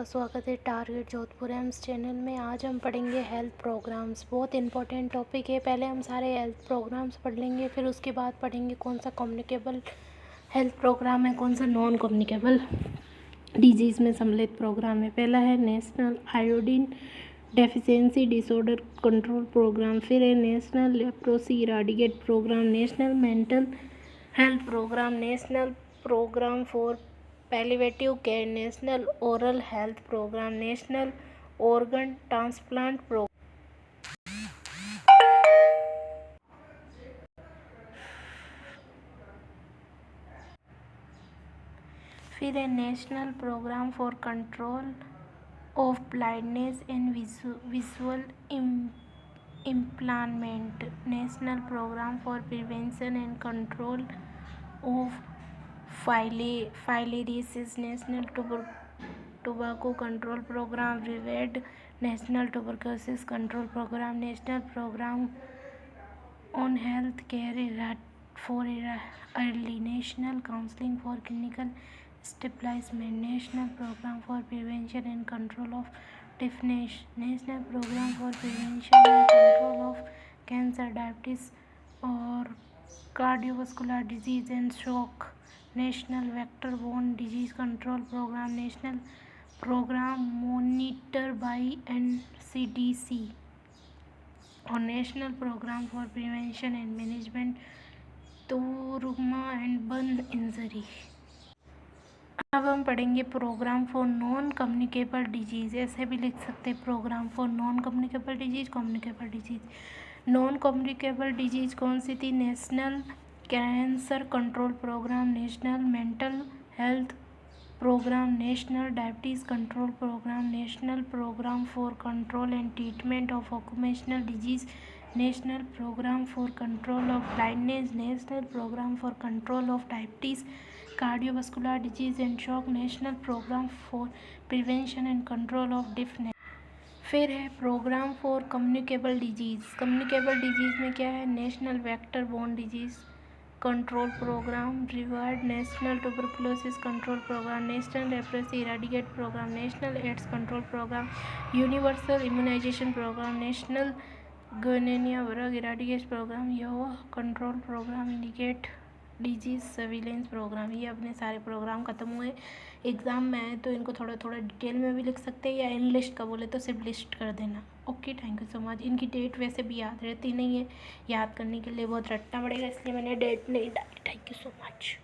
आपका स्वागत है टारगेट जोधपुर एम्स चैनल में। आज हम पढ़ेंगे हेल्थ प्रोग्राम्स। बहुत इंपॉर्टेंट टॉपिक है। पहले हम सारे हेल्थ प्रोग्राम्स पढ़ लेंगे, फिर उसके बाद पढ़ेंगे कौन सा कम्युनिकेबल हेल्थ प्रोग्राम है, कौन सा नॉन कम्युनिकेबल डिजीज़ में सम्मिलित प्रोग्राम है। पहला है national iodine deficiency disorder control programme, फिर है national leprosy eradicate programme, national mental health programme, national programme for palliative care, national oral health programme, national organ transplant programme. फिर है national programme for control of blindness and visual impairment, national programme for prevention and control of filariasis, national tobacco control programme, revised, national tuberculosis control programme, national programme on health care for अर्ली, national counselling for clinical stabilisation, national programme for prevention and control of deafness, national programme for prevention and control of cancer, diabetes और cardiovascular disease and stroke, national vector borne disease control programme, national programme monitor by NCDC और national programme for prevention and management trauma and burn injury. अब हम पढ़ेंगे programme for non communicable disease. ऐसे भी लिख सकते हैं programme for non communicable disease, communicable disease. Non communicable disease कौन सी थी? National cancer control programme, national mental health programme, national diabetes control programme, national programme for control and treatment of occupational disease, national programme for control of blindness, national programme for control of diabetes, cardiovascular disease and stroke, national programme for prevention and control of deafness. फिर है programme for communicable disease. Communicable disease में क्या है? National vector borne disease control programme, revised, national tuberculosis control programme, national leprosy eradicate programme, national AIDS control programme, universal immunisation programme, national gonorrhoea drug eradicate programme, यह control programme, integrated disease surveillance programme. ये अपने सारे programme खत्म हुए। Exam में आए तो इनको थोड़ा थोड़ा डिटेल में भी लिख सकते हैं, या इन लिस्ट का बोले तो सिर्फ लिस्ट कर देना। Okay, thank you so much. इनकी डेट वैसे भी याद रहती नहीं है, याद करने के लिए बहुत रटना पड़ेगा, इसलिए मैंने डेट नहीं डाली। Thank you so much.